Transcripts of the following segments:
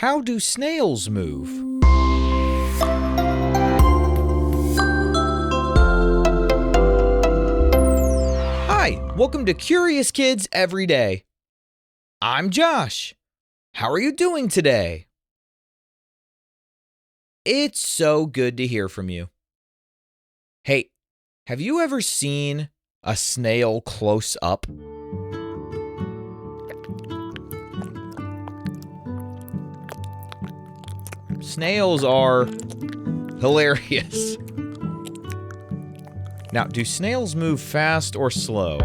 How do snails move? Hi, welcome to Curious Kids Every Day. I'm Josh. How are you doing today? It's so good to hear from you. Hey, have you ever seen a snail close up? Snails are hilarious. Now, do snails move fast or slow?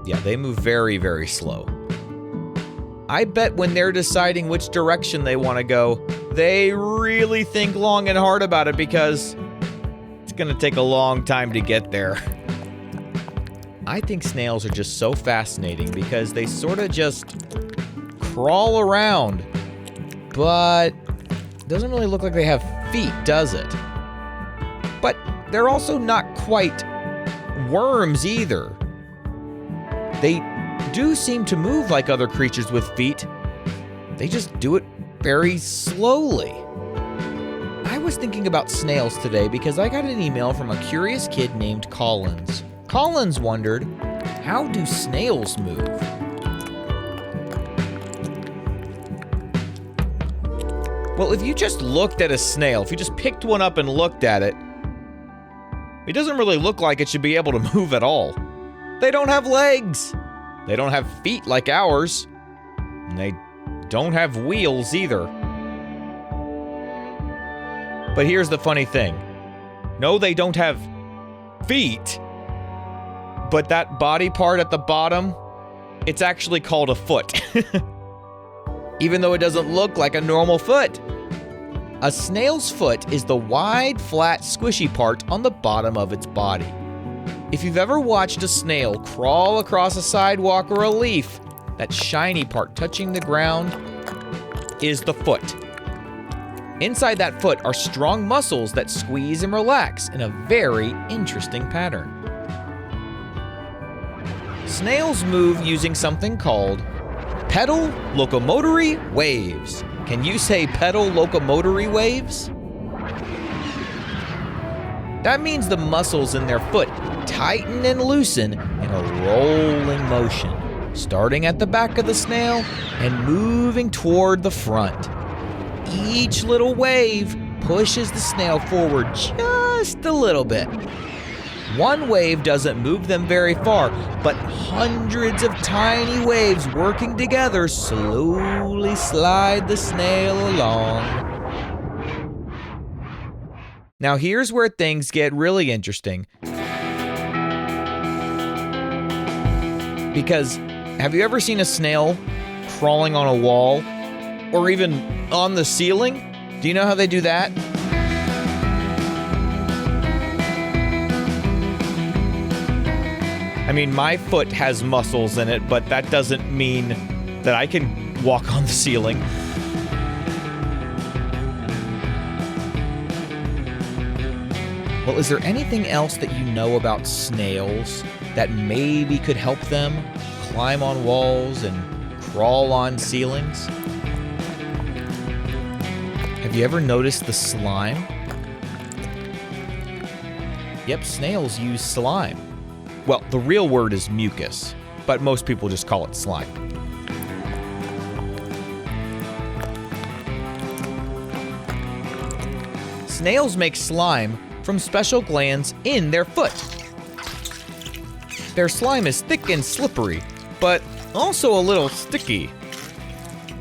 Yeah, they move very, very slow. I bet when they're deciding which direction they want to go, they really think long and hard about it because it's going to take a long time to get there. I think snails are just so fascinating because they sort of just crawl around, but it doesn't really look like they have feet, does it? But they're also not quite worms either. They do seem to move like other creatures with feet. They just do it very slowly. I was thinking about snails today because I got an email from a curious kid named Collins. Collins wondered, how do snails move? Well, if you just looked at a snail, if you just picked one up and looked at it, it doesn't really look like it should be able to move at all. They don't have legs. They don't have feet like ours. And they don't have wheels either. But here's the funny thing. No, they don't have feet. But that body part at the bottom, it's actually called a foot. Even though it doesn't look like a normal foot. A snail's foot is the wide, flat, squishy part on the bottom of its body. If you've ever watched a snail crawl across a sidewalk or a leaf, that shiny part touching the ground is the foot. Inside that foot are strong muscles that squeeze and relax in a very interesting pattern. Snails move using something called pedal locomotory waves. Can you say pedal locomotory waves? That means the muscles in their foot tighten and loosen in a rolling motion, starting at the back of the snail and moving toward the front. Each little wave pushes the snail forward just a little bit. One wave doesn't move them very far, but hundreds of tiny waves working together slowly slide the snail along. Now here's where things get really interesting. Because have you ever seen a snail crawling on a wall or even on the ceiling? Do you know how they do that? I mean, my foot has muscles in it, but that doesn't mean that I can walk on the ceiling. Well, is there anything else that you know about snails that maybe could help them climb on walls and crawl on ceilings? Have you ever noticed the slime? Yep, snails use slime. Well, the real word is mucus, but most people just call it slime. Snails make slime from special glands in their foot. Their slime is thick and slippery, but also a little sticky.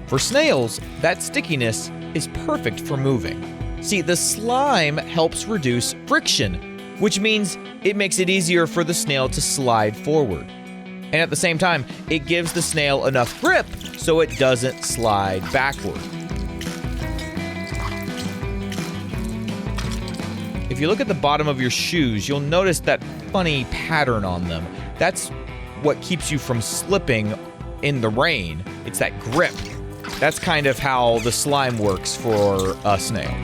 For snails, that stickiness is perfect for moving. See, the slime helps reduce friction, which means it makes it easier for the snail to slide forward. And at the same time, it gives the snail enough grip so it doesn't slide backward. If you look at the bottom of your shoes, you'll notice that funny pattern on them. That's what keeps you from slipping in the rain. It's that grip. That's kind of how the slime works for a snail.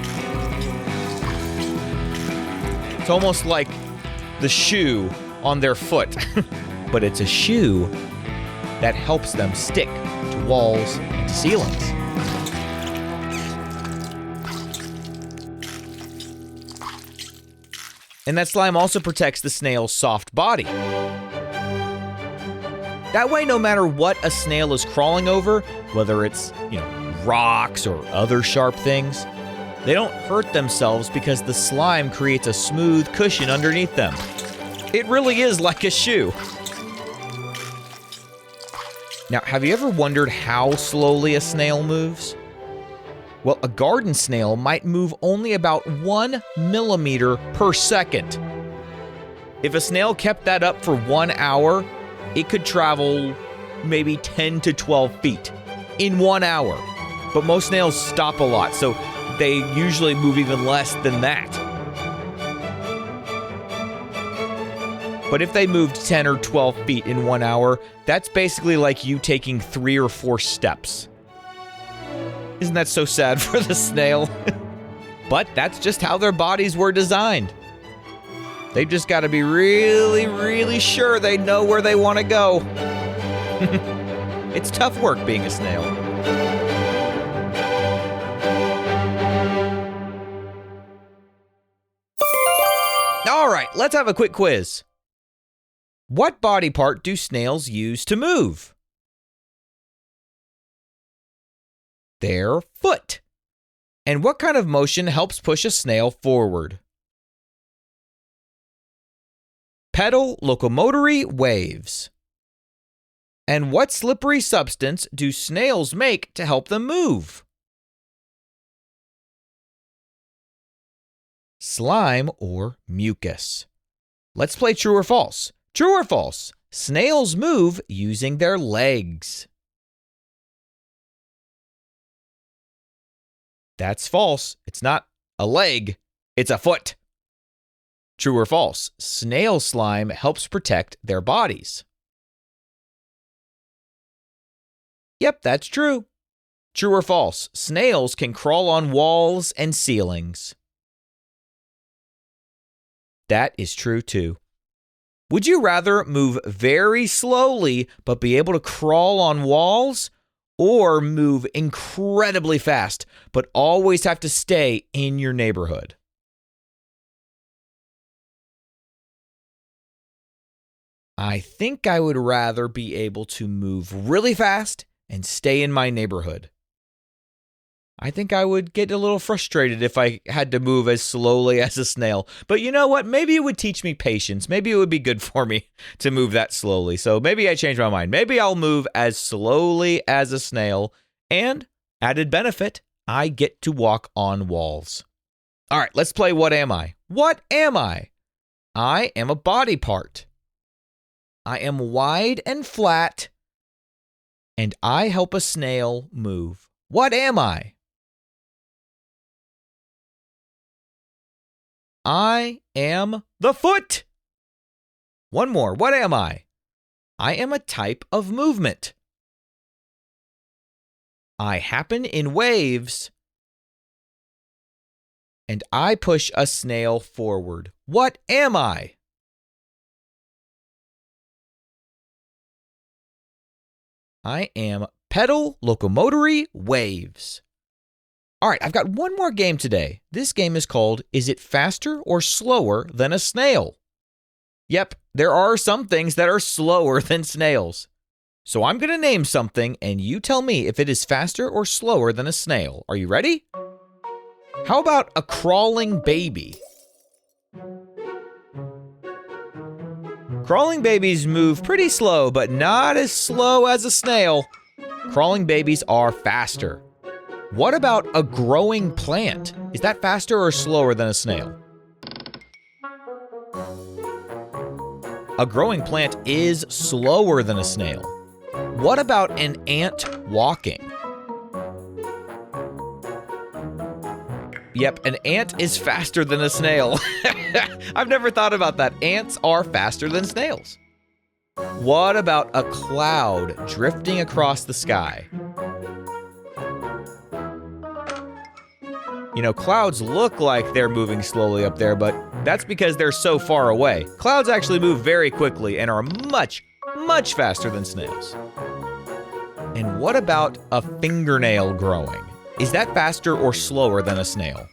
It's almost like the shoe on their foot. but it's a shoe that helps them stick to walls and to ceilings. And that slime also protects the snail's soft body. That way, no matter what a snail is crawling over, whether it's, rocks or other sharp things, they don't hurt themselves because the slime creates a smooth cushion underneath them. It really is like a shoe. Now, have you ever wondered how slowly a snail moves? Well, a garden snail might move only about 1 millimeter per second. If a snail kept that up for 1 hour, it could travel maybe 10 to 12 feet in 1 hour. But most snails stop a lot, so they usually move even less than that. But if they moved 10 or 12 feet in 1 hour, that's basically like you taking 3 or 4 steps. Isn't that so sad for the snail? But that's just how their bodies were designed. They've just got to be really, really sure they know where they want to go. It's tough work being a snail. All right, let's have a quick quiz. What body part do snails use to move? Their foot. And what kind of motion helps push a snail forward? Pedal locomotory waves. And what slippery substance do snails make to help them move? Slime or mucus. Let's play true or false. True or false? Snails move using their legs. That's false. It's not a leg, it's a foot. True or false? Snail slime helps protect their bodies. Yep, that's true. True or false? Snails can crawl on walls and ceilings. That is true too. Would you rather move very slowly but be able to crawl on walls, or move incredibly fast but always have to stay in your neighborhood? I think I would rather be able to move really fast and stay in my neighborhood. I think I would get a little frustrated if I had to move as slowly as a snail. But you know what? Maybe it would teach me patience. Maybe it would be good for me to move that slowly. So maybe I change my mind. Maybe I'll move as slowly as a snail. And, added benefit, I get to walk on walls. All right, let's play What Am I? What am I? I am a body part. I am wide and flat, and I help a snail move. What am I? I am the foot. One more. What am I? I am a type of movement. I happen in waves, and I push a snail forward. What am I? I am pedal locomotory waves. All right, I've got one more game today. This game is called Is It Faster or Slower Than a Snail? Yep, there are some things that are slower than snails. So I'm going to name something and you tell me if it is faster or slower than a snail. Are you ready? How about a crawling baby? Crawling babies move pretty slow, but not as slow as a snail. Crawling babies are faster. What about a growing plant? Is that faster or slower than a snail? A growing plant is slower than a snail. What about an ant walking? Yep, an ant is faster than a snail. I've never thought about that. Ants are faster than snails. What about a cloud drifting across the sky? You know, clouds look like they're moving slowly up there, but that's because they're so far away. Clouds actually move very quickly and are much much faster than snails. And what about a fingernail growing? Is that faster or slower than a snail?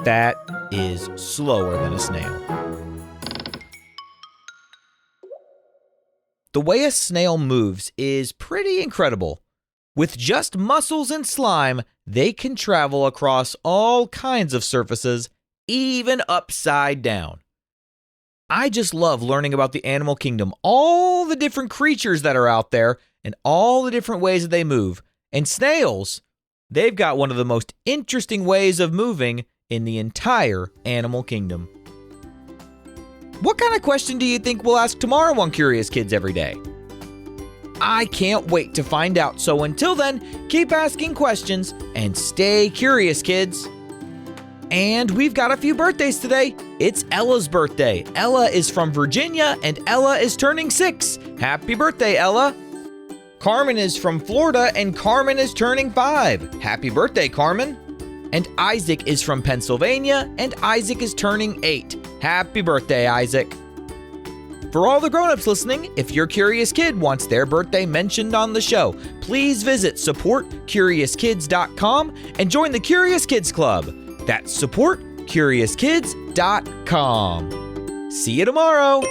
That is slower than a snail. The way a snail moves is pretty incredible. With just muscles and slime, they can travel across all kinds of surfaces, even upside down. I just love learning about the animal kingdom, all the different creatures that are out there, and all the different ways that they move. And snails, they've got one of the most interesting ways of moving in the entire animal kingdom. What kind of question do you think we'll ask tomorrow on Curious Kids Every Day? I can't wait to find out, so until then, keep asking questions and stay curious, kids. And we've got a few birthdays today. It's Ella's birthday. Ella is from Virginia, and Ella is turning 6. Happy birthday, Ella. Carmen is from Florida, and Carmen is turning 5. Happy birthday, Carmen. And Isaac is from Pennsylvania, and Isaac is turning 8. Happy birthday, Isaac. For all the grown-ups listening, if your curious kid wants their birthday mentioned on the show, please visit supportcuriouskids.com and join the Curious Kids Club. That's supportcuriouskids.com. See you tomorrow.